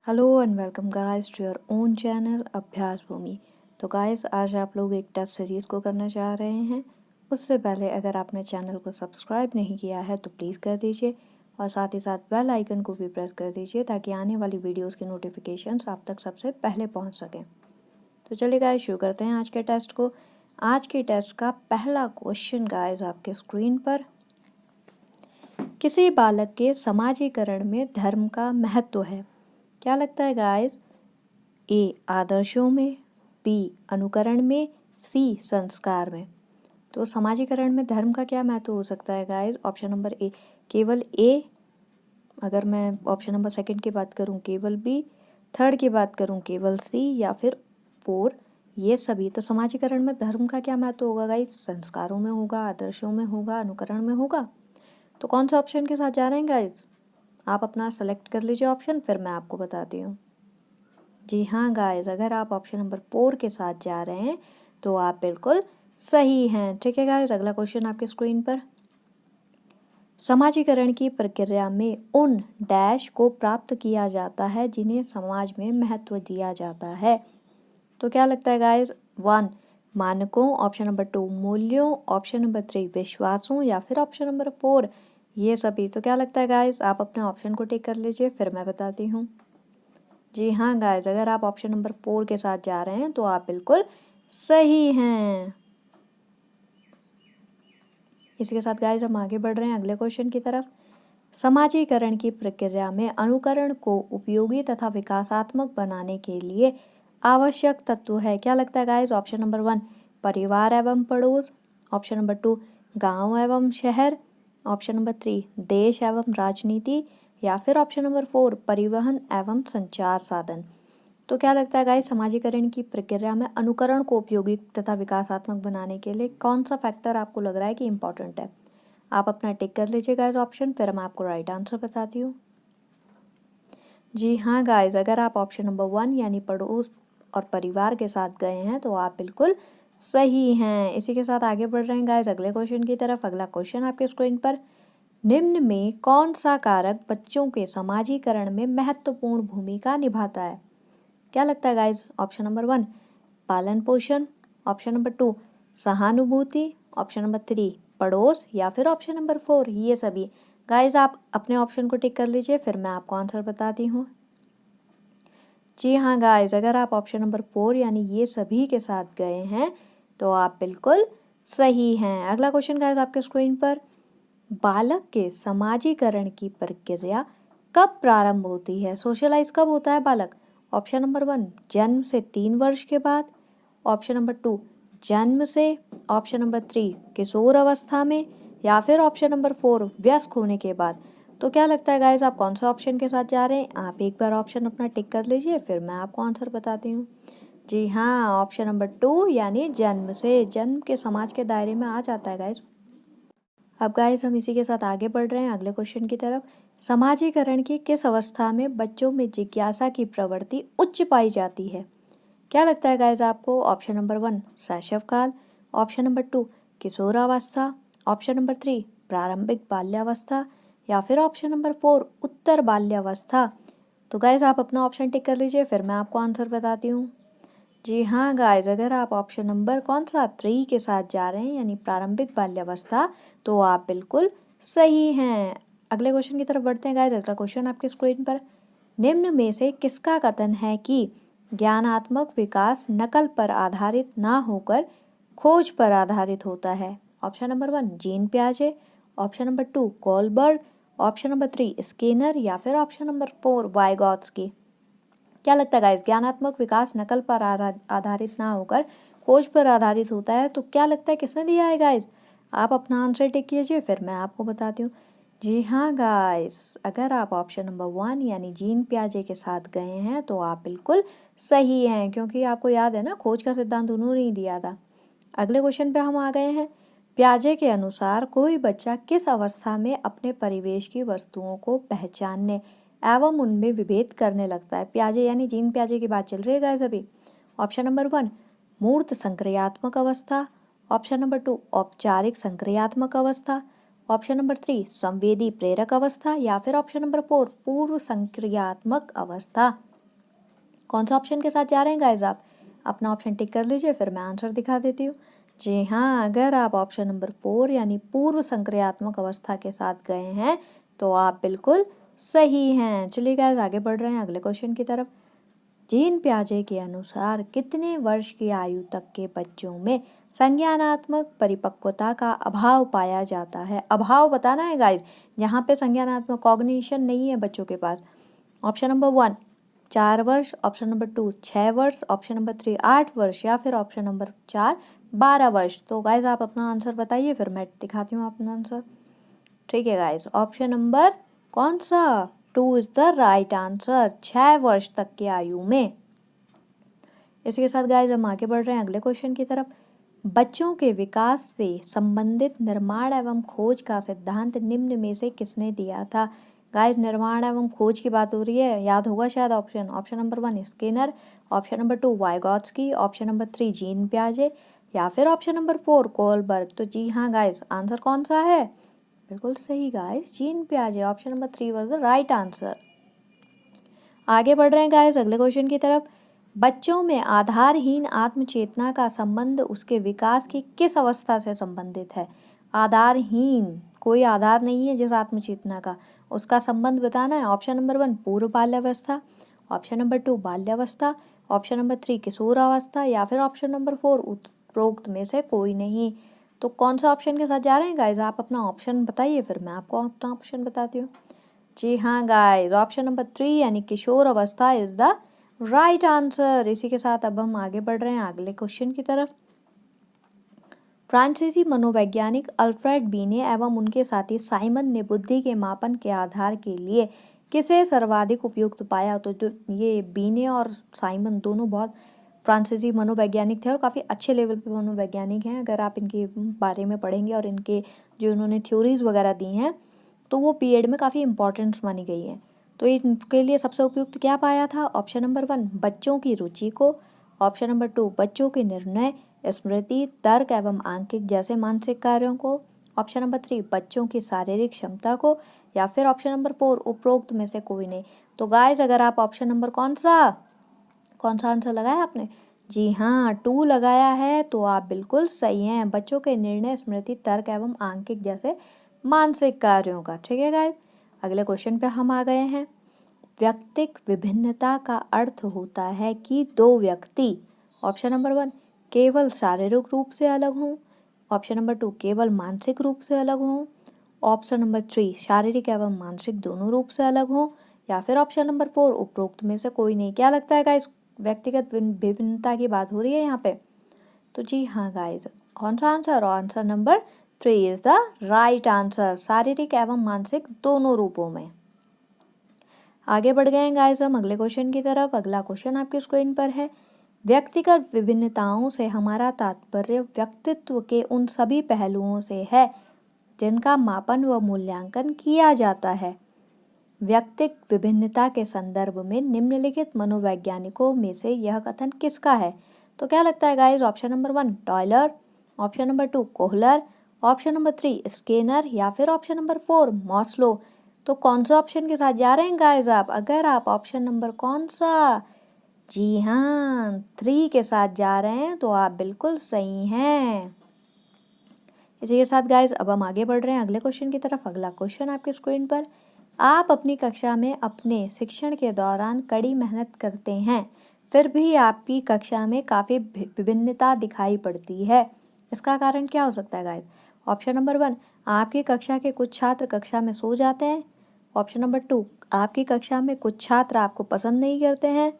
Hello and welcome guys to your own channel Abhyas Bhumi. तो guys आज आप लोग एक टेस्ट सीरीज़ को करना चाह रहे हैं। उससे पहले अगर आपने चैनल को सब्सक्राइब नहीं किया है तो प्लीज़ कर दीजिए और साथ ही साथ बेल आइकन को भी प्रेस कर दीजिए ताकि आने वाली वीडियोस की नोटिफिकेशंस आप तक सबसे पहले पहुंच सकें। तो चलिए गाइस शुरू करते हैं आज के टेस्ट को। आज के टेस्ट का पहला क्वेश्चन गाइस आपके स्क्रीन पर, किसी बालक के समाजीकरण में धर्म का महत्व है। क्या लगता है गाइस? ए आदर्शों में, बी अनुकरण में, सी संस्कार में। तो समाजीकरण में धर्म का क्या महत्व हो सकता है गाइस? ऑप्शन नंबर ए केवल ए, अगर मैं ऑप्शन नंबर सेकंड की बात करूं केवल बी, थर्ड की बात करूं केवल सी, या फिर फोर ये सभी। तो समाजीकरण में धर्म का क्या महत्व होगा गाइस? संस्कारों में होगा, आदर्शों में होगा, अनुकरण में होगा। तो कौन सा ऑप्शन के साथ जा रहे हैं गाइस? आप अपना सेलेक्ट कर लीजिए ऑप्शन, फिर मैं आपको बताती हूँ। जी हाँ गाइस, अगर आप ऑप्शन नंबर 4 के साथ जा रहे हैं तो आप बिल्कुल सही हैं। ठीक है गाइस, अगला क्वेश्चन आपके स्क्रीन पर, समाजीकरण की प्रक्रिया में उन डैश को प्राप्त किया जाता है जिन्हें समाज में महत्व दिया जाता है। तो क्या लगता है गाइस? 1 मानकों, ऑप्शन नंबर 2 मूल्यों, ऑप्शन नंबर 3 विश्वासों, या फिर ऑप्शन नंबर 4 ये सभी। तो क्या लगता है गाइस? आप अपने ऑप्शन को टिक कर लीजिए, फिर मैं बताती हूँ। जी हाँ गाइस, अगर आप ऑप्शन नंबर 4 के साथ जा रहे हैं तो आप बिल्कुल सही हैं। इसी के साथ गाइस हम आगे बढ़ रहे हैं अगले क्वेश्चन की तरफ। समाजीकरण की प्रक्रिया में अनुकरण को उपयोगी तथा विकासात्मक बनाने के लिए आवश्यक तत्व है। क्या लगता है गाइस? ऑप्शन नंबर 1 परिवार एवं पड़ोस, ऑप्शन नंबर 2 गांव एवं शहर, ऑप्शन नंबर 3 देश एवं राजनीति, या फिर ऑप्शन नंबर 4 परिवहन एवं संचार साधन। तो क्या लगता है गाइस, समाजीकरण की प्रक्रिया में अनुकरण को उपयोगी तथा विकासात्मक बनाने के लिए कौन सा फैक्टर आपको लग रहा है कि इम्पोर्टेंट है? आप अपना टिक कर लीजिए गाइस ऑप्शन, फिर मैं आपको राइट आंसर बताती हूँ। जी हाँ गाइस, अगर आप ऑप्शन नंबर 1 यानी पड़ोस और परिवार के साथ गए हैं तो आप बिल्कुल सही हैं। इसी के साथ आगे बढ़ रहे हैं गाइस अगले क्वेश्चन की तरफ। अगला क्वेश्चन आपके स्क्रीन पर, निम्न में कौन सा कारक बच्चों के समाजीकरण में महत्वपूर्ण भूमिका निभाता है? क्या लगता है गाइस? ऑप्शन नंबर 1 पालन पोषण, ऑप्शन नंबर 2 सहानुभूति, ऑप्शन नंबर 3 पड़ोस, या फिर ऑप्शन नंबर 4 ये सभी। गाइस आप अपने ऑप्शन को टिक कर लीजिए, फिर मैं आपको आंसर बताती हूँ। जी हाँ गाइस, अगर आप ऑप्शन नंबर 4 यानी ये सभी के साथ गए हैं तो आप बिल्कुल सही हैं। अगला क्वेश्चन गाइस आपके स्क्रीन पर, बालक के समाजीकरण की प्रक्रिया कब प्रारंभ होती है? सोशलाइज कब होता है बालक? ऑप्शन नंबर 1 जन्म से 3 वर्ष के बाद, ऑप्शन नंबर 2 जन्म से, ऑप्शन नंबर 3 किशोर अवस्था में, या फिर ऑप्शन नंबर 4 वयस्क होने के बाद। तो क्या लगता है गाइस, आप कौन सा ऑप्शन के साथ जा रहे हैं? आप एक बार ऑप्शन अपना टिक कर लीजिए, फिर मैं आपको आंसर बताती हूँ। जी हाँ, ऑप्शन नंबर 2 यानी जन्म से, जन्म के समाज के दायरे में आ जाता है गाइस। अब गाइस हम इसी के साथ आगे बढ़ रहे हैं अगले क्वेश्चन की तरफ। समाजीकरण की किस अवस्था में बच्चों में जिज्ञासा की प्रवृत्ति उच्च पाई जाती है? क्या लगता है गाइस आपको? ऑप्शन नंबर 1 शैशव काल, ऑप्शन नंबर 2 किशोरावस्था, ऑप्शन नंबर 3 प्रारंभिक बाल्यावस्था, या फिर ऑप्शन नंबर 4 उत्तर बाल्यावस्था। तो गाइस आप अपना ऑप्शन टिक कर लीजिए, फिर मैं आपको आंसर बताती हूँ। जी हाँ गाइस, अगर आप ऑप्शन नंबर कौन सा 3 के साथ जा रहे हैं यानी प्रारंभिक बाल्यावस्था, तो आप बिल्कुल सही हैं। अगले क्वेश्चन की तरफ बढ़ते हैं गाइस। अगला क्वेश्चन आपके स्क्रीन पर, निम्न में से किसका कथन है कि ज्ञानात्मक विकास नकल पर आधारित ना होकर खोज पर आधारित होता है? ऑप्शन नंबर 1 जीन पियाजे, option number 2 Kohlberg, option number 3 Skinner, या फिर ऑप्शन नंबर 4 वाइगॉत्स्की। क्या लगता है गाइस, ज्ञानात्मक विकास नकल पर आधारित ना होकर खोज पर आधारित होता है? तो क्या लगता है किसने दिया है गाइस? आप अपना आंसर टिक कीजिए, फिर मैं आपको बताती हूँ। जी हाँ गाइस, अगर आप ऑप्शन नंबर 1 यानी जीन पियाजे के साथ गए हैं तो आप बिल्कुल सही हैं, क्योंकि आपको याद है ना खोज का सिद्धांत उन्होंने ही दिया था। अगले क्वेश्चन पे हम आ गए हैं। पियाजे के अनुसार कोई बच्चा किस अवस्था में अपने परिवेश की वस्तुओं को पहचानने एवं उनमें विभेद करने लगता है? पियाजे यानी जीन पियाजे की बात चल रही है गाइस अभी। ऑप्शन नंबर 1 मूर्त संक्रियात्मक अवस्था, ऑप्शन नंबर 2 औपचारिक संक्रियात्मक अवस्था, ऑप्शन नंबर 3 संवेदी प्रेरक अवस्था, या फिर ऑप्शन नंबर 4 पूर्व संक्रियात्मक अवस्था। कौन सा ऑप्शन के साथ जा रहे हैं गाइज आप? अपना ऑप्शन टिक कर लीजिए, फिर मैं आंसर दिखा देती हूँ। जी हाँ, अगर आप ऑप्शन नंबर 4 यानी पूर्व संक्रियात्मक अवस्था के साथ गए हैं तो आप बिल्कुल सही हैं। चलिए गाइज आगे बढ़ रहे हैं अगले क्वेश्चन की तरफ। जीन पियाजे के अनुसार कितने वर्ष की आयु तक के बच्चों में संज्ञानात्मक परिपक्वता का अभाव पाया जाता है? अभाव बताना है गाइज, यहाँ पे संज्ञानात्मक कॉग्निशन नहीं है बच्चों के पास। ऑप्शन नंबर 1 4 वर्ष, ऑप्शन नंबर 2 6 वर्ष, ऑप्शन नंबर 3 8 वर्ष या फिर ऑप्शन नंबर 4 12 वर्ष। तो गाइज आप अपना आंसर बताइए, फिर मैं दिखाती हूँ अपना आंसर। ठीक है गाइज, ऑप्शन नंबर कौन सा 2 इज द राइट आंसर, 6 वर्ष तक की आयु में। इसके साथ गाइज हम आगे बढ़ रहे हैं अगले क्वेश्चन की तरफ। बच्चों के विकास से संबंधित निर्माण एवं खोज का सिद्धांत निम्न में से किसने दिया था? गाइज निर्माण एवं खोज की बात हो रही है, याद होगा शायद option number 1 Skinner, option number 2 Vygotsky, option number 3 Jean पियाजे या फिर ऑप्शन नंबर 4 कोलबर्ग। तो जी हाँ गाइज, आंसर कौन सा है? बिल्कुल सही गाइज, जीन पियाजे, option number 3 was the right answer. आगे बढ़ रहे हैं गाइज अगले क्वेश्चन की तरफ। बच्चों में आधारहीन आत्मचेतना का संबंध उसके विकास की किस अवस्था से संबंधित है? आधारहीन, कोई आधार नहीं है जिस आत्मचेतना का, उसका संबंध बताना है। ऑप्शन नंबर 1 पूर्व बाल्यावस्था, ऑप्शन नंबर 2 बाल्यावस्था, ऑप्शन नंबर 3 किशोरावस्था या फिर ऑप्शन नंबर 4 उपरोक्त में से कोई नहीं। तो कौन सा ऑप्शन के साथ जा रहे हैं गाइज? आप अपना ऑप्शन बताइए, फिर मैं आपको अपना ऑप्शन बताती हूँ। जी हाँ गाइज, ऑप्शन नंबर 3 यानी किशोर अवस्था इज द राइट आंसर। इसी के साथ अब हम आगे बढ़ रहे हैं अगले क्वेश्चन की तरफ। फ्रांसीसी मनोवैज्ञानिक अल्फ्रेड बीने एवं उनके साथी साइमन ने बुद्धि के मापन के आधार के लिए किसे सर्वाधिक उपयुक्त पाया? तो जो ये बीने और साइमन दोनों बहुत फ्रांसीसी मनोवैज्ञानिक थे और काफ़ी अच्छे लेवल पे मनोवैज्ञानिक हैं। अगर आप इनके बारे में पढ़ेंगे और इनके जो इन्होंने थ्योरीज वगैरह दी हैं तो वो बीएड में काफ़ी इंपॉर्टेंट मानी गई है। तो इनके लिए सबसे उपयुक्त क्या पाया था? ऑप्शन नंबर 1 बच्चों की रुचि को, ऑप्शन नंबर 2 बच्चों के निर्णय, स्मृति, तर्क एवं आंकिक जैसे मानसिक कार्यों को, ऑप्शन नंबर 3 बच्चों की शारीरिक क्षमता को या फिर ऑप्शन नंबर 4 उपरोक्त में से कोई नहीं। तो गाइज अगर आप ऑप्शन नंबर कौन सा आंसर लगाया आपने? जी हाँ 2 लगाया है तो आप बिल्कुल सही हैं, बच्चों के निर्णय, स्मृति, तर्क एवं आंकिक जैसे मानसिक कार्यों का। ठीक है गाइज, अगले क्वेश्चन पे हम आ गए हैं। व्यक्तिक विभिन्नता का अर्थ होता है कि दो व्यक्ति, ऑप्शन नंबर 1 केवल शारीरिक रूप से अलग हों, ऑप्शन नंबर 2 केवल मानसिक रूप से अलग हों, ऑप्शन नंबर 3 शारीरिक एवं मानसिक दोनों रूप से अलग हों या फिर ऑप्शन नंबर 4 उपरोक्त में से कोई नहीं। क्या लगता है गाइज, व्यक्तिगत विभिन्नता की बात हो रही है यहाँ पे? तो जी हाँ गाइज, कौन सा answer? Answer number 3 is the right answer, शारीरिक एवं मानसिक दोनों रूपों में। आगे बढ़ गए हैं गाइज हम अगले क्वेश्चन की तरफ। अगला क्वेश्चन आपकी स्क्रीन पर है। व्यक्तिगत विभिन्नताओं से हमारा तात्पर्य व्यक्तित्व के उन सभी पहलुओं से है जिनका मापन व मूल्यांकन किया जाता है। व्यक्तिक विभिन्नता के संदर्भ में निम्नलिखित मनोवैज्ञानिकों में से यह कथन किसका है? तो क्या लगता है guys, option number 1 टॉयलर, option number 2 Kohler, option number 3 Skinner या फिर ऑप्शन नंबर 4 मॉस्लो। तो कौन सा ऑप्शन के साथ जा रहे हैं गाइज आप? अगर आप ऑप्शन नंबर कौन सा, जी हाँ 3 के साथ जा रहे हैं तो आप बिल्कुल सही हैं। इसी के साथ गाइज अब हम आगे बढ़ रहे हैं अगले क्वेश्चन की तरफ। अगला क्वेश्चन आपके स्क्रीन पर। आप अपनी कक्षा में अपने शिक्षण के दौरान कड़ी मेहनत करते हैं, फिर भी आपकी कक्षा में काफ़ी विभिन्नता दिखाई पड़ती है। इसका कारण क्या हो सकता है गाइज? ऑप्शन नंबर 1 आपकी कक्षा के कुछ छात्र कक्षा में सो जाते हैं, ऑप्शन नंबर 2 आपकी कक्षा में कुछ छात्र आपको पसंद नहीं करते हैं,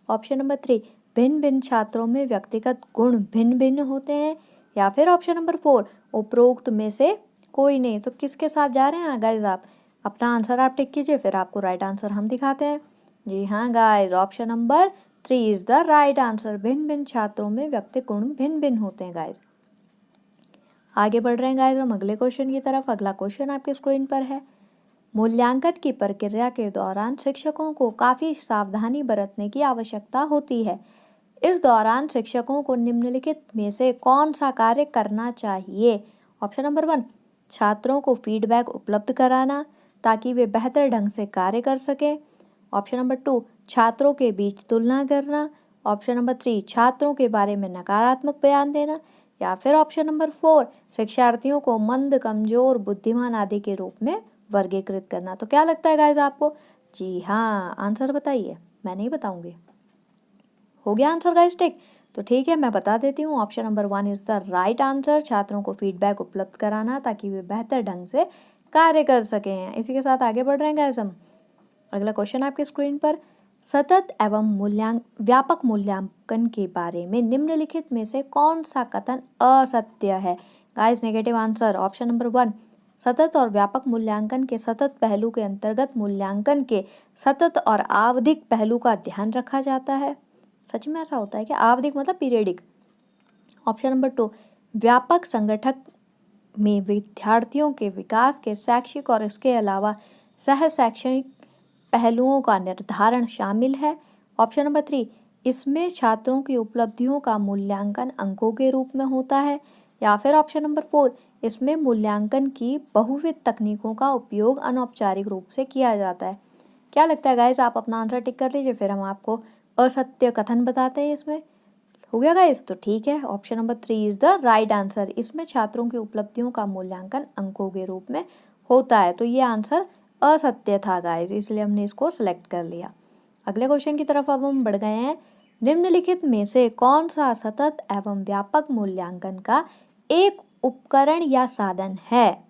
ऑप्शन नंबर 3 भिन्न भिन्न छात्रों में व्यक्तिगत गुण भिन्न भिन्न होते हैं या फिर ऑप्शन नंबर 4 उपरोक्त में से कोई नहीं। तो किसके साथ जा रहे हैं गाइज आप? अपना आंसर आप टिक कीजिए, फिर आपको राइट आंसर हम दिखाते हैं। जी हाँ guys, option number 3 is the right answer, भिन्न भिन्न छात्रों में व्यक्तिगत गुण भिन्न भिन्न होते हैं गाइज। आगे बढ़ रहे हैं गाइज हम अगले क्वेश्चन की तरफ। अगला क्वेश्चन आपके स्क्रीन पर है। मूल्यांकन की प्रक्रिया के दौरान शिक्षकों को काफ़ी सावधानी बरतने की आवश्यकता होती है। इस दौरान शिक्षकों को निम्नलिखित में से कौन सा कार्य करना चाहिए? ऑप्शन नंबर 1 छात्रों को फीडबैक उपलब्ध कराना ताकि वे बेहतर ढंग से कार्य कर सकें, ऑप्शन नंबर 2 छात्रों के बीच तुलना करना, ऑप्शन नंबर 3 छात्रों के बारे में नकारात्मक बयान देना, या फिर ऑप्शन नंबर 4 शिक्षार्थियों को मंद, कमजोर, बुद्धिमान आदि के रूप में वर्गीकृत करना। तो क्या लगता है गाइस आपको? जी हाँ, आंसर बताइए, मैं नहीं बताऊंगी। हो गया आंसर गाइस टिक? तो ठीक है, मैं बता देती हूँ। Option number 1 is the right answer. छात्रों को फीडबैक उपलब्ध कराना ताकि वे बेहतर ढंग से कार्य कर सकें। इसी के साथ आगे बढ़ रहे हैं गाइस हम। अगला क्वेश्चन आपके स्क्रीन पर, सतत एवं व्यापक मूल्यांकन के बारे में निम्नलिखित में से कौन सा कथन असत्य है? Guys negative answer. Option number 1 सतत और व्यापक मूल्यांकन के सतत पहलू के अंतर्गत मूल्यांकन के सतत और आवधिक पहलू का ध्यान रखा जाता है। सच में ऐसा होता है क्या? आवधिक मतलब पीरियडिक। ऑप्शन नंबर 2 व्यापक संगठक में विद्यार्थियों के विकास के शैक्षिक और इसके अलावा सह शैक्षणिक पहलुओं का निर्धारण शामिल है। ऑप्शन नंबर 3 इसमें छात्रों की उपलब्धियों का मूल्यांकन अंकों के रूप में होता है, या फिर ऑप्शन नंबर 4 इसमें मूल्यांकन की बहुविध तकनीकों का उपयोग अनौपचारिक रूप से किया जाता है। क्या लगता है गाइस? आप अपना आंसर टिक कर लीजिए, फिर हम आपको असत्य कथन बताते हैं इसमें। हो गया गाइस? तो ठीक है, option number 3 is the right answer. इसमें छात्रों की उपलब्धियों का मूल्यांकन अंकों के रूप में होता है। तो ये आंसर असत्य था गाइस, इसलिए हमने इसको सिलेक्ट कर लिया। अगले क्वेश्चन की तरफ अब हम बढ़ गए हैं। निम्नलिखित में से कौन सा सतत एवं व्यापक मूल्यांकन का एक उपकरण या साधन है?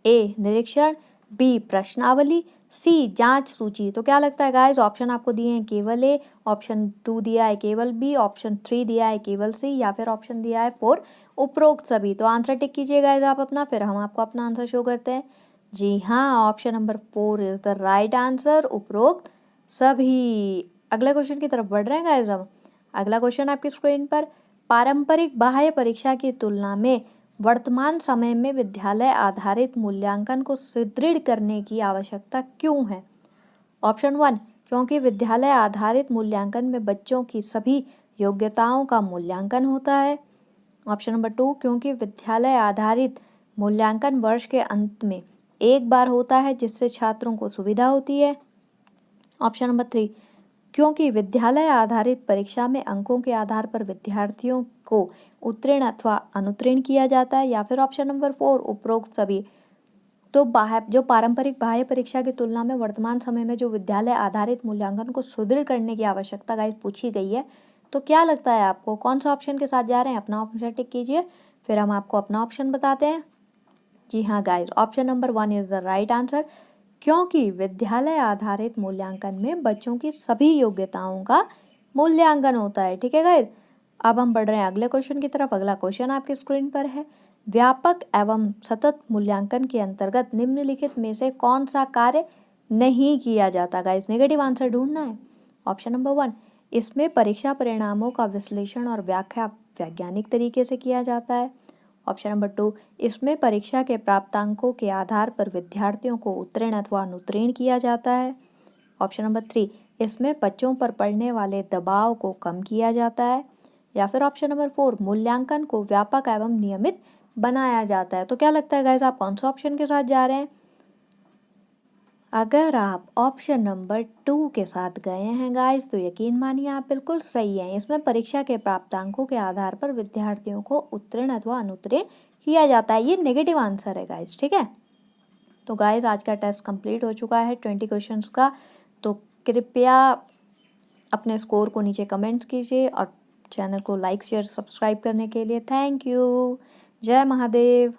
ए निरीक्षण, बी प्रश्नावली, सी जांच सूची। तो क्या लगता है गाइस? ऑप्शन आपको दिए हैं केवल ए, ऑप्शन 2 दिया है केवल बी, ऑप्शन 3 दिया है केवल सी, या फिर ऑप्शन दिया है 4 उपरोक्त सभी। तो आंसर टिक कीजिए गाइस आप अपना, फिर हम आपको अपना आंसर शो करते हैं। जी हाँ, option number 4 is the right answer, उपरोक्त सभी। अगले क्वेश्चन की तरफ बढ़ रहे हैं गाइस हम। अगला क्वेश्चन आपकी स्क्रीन पर, पारंपरिक बाह्य परीक्षा की तुलना में वर्तमान समय में विद्यालय आधारित मूल्यांकन को सुदृढ़ करने की आवश्यकता क्यों है? ऑप्शन 1 क्योंकि विद्यालय आधारित मूल्यांकन में बच्चों की सभी योग्यताओं का मूल्यांकन होता है। ऑप्शन नंबर 2 क्योंकि विद्यालय आधारित मूल्यांकन वर्ष के अंत में एक बार होता है जिससे छात्रों को सुविधा होती है। ऑप्शन नंबर 3 क्योंकि विद्यालय आधारित परीक्षा में अंकों के आधार पर विद्यार्थियों को उत्तीर्ण अथवा अनुत्तीर्ण किया जाता है, या फिर ऑप्शन नंबर 4 उपरोक्त सभी। तो जो पारंपरिक बाह्य परीक्षा की तुलना में वर्तमान समय में जो विद्यालय आधारित मूल्यांकन को सुदृढ़ करने की आवश्यकता गाइस पूछी गई है, तो क्या लगता है आपको कौन सा ऑप्शन के साथ जा रहे हैं? अपना ऑप्शन टिक कीजिए, फिर हम आपको अपना ऑप्शन बताते हैं। जी हाँ guys, option number 1 is the right answer. क्योंकि विद्यालय आधारित मूल्यांकन में बच्चों की सभी योग्यताओं का मूल्यांकन होता है। ठीक है गाइस, अब हम बढ़ रहे हैं अगले क्वेश्चन की तरफ। अगला क्वेश्चन आपके स्क्रीन पर है, व्यापक एवं सतत मूल्यांकन के अंतर्गत निम्नलिखित में से कौन सा कार्य नहीं किया जाता? गाइस नेगेटिव आंसर ढूंढना है। ऑप्शन नंबर 1 इसमें परीक्षा परिणामों का विश्लेषण और व्याख्या वैज्ञानिक तरीके से किया जाता है। ऑप्शन नंबर 2 इसमें परीक्षा के प्राप्तांकों के आधार पर विद्यार्थियों को उत्तीर्ण अथवा अनुत्तीर्ण किया जाता है। ऑप्शन नंबर 3 इसमें बच्चों पर पड़ने वाले दबाव को कम किया जाता है, या फिर ऑप्शन नंबर 4 मूल्यांकन को व्यापक एवं नियमित बनाया जाता है। तो क्या लगता है गाइस, आप कौन सा ऑप्शन के साथ जा रहे हैं? अगर आप ऑप्शन नंबर 2 के साथ गए हैं गाइस, तो यकीन मानिए आप बिल्कुल सही हैं। इसमें परीक्षा के प्राप्तांकों के आधार पर विद्यार्थियों को उत्तीर्ण अथवा अनुत्तीर्ण किया जाता है। ये नेगेटिव आंसर है गाइस, ठीक है। तो गाइस आज का टेस्ट कंप्लीट हो चुका है 20 क्वेश्चंस का। तो कृपया अपने स्कोर को नीचे कमेंट्स कीजिए और चैनल को लाइक शेयर सब्सक्राइब करने के लिए थैंक यू। जय महादेव।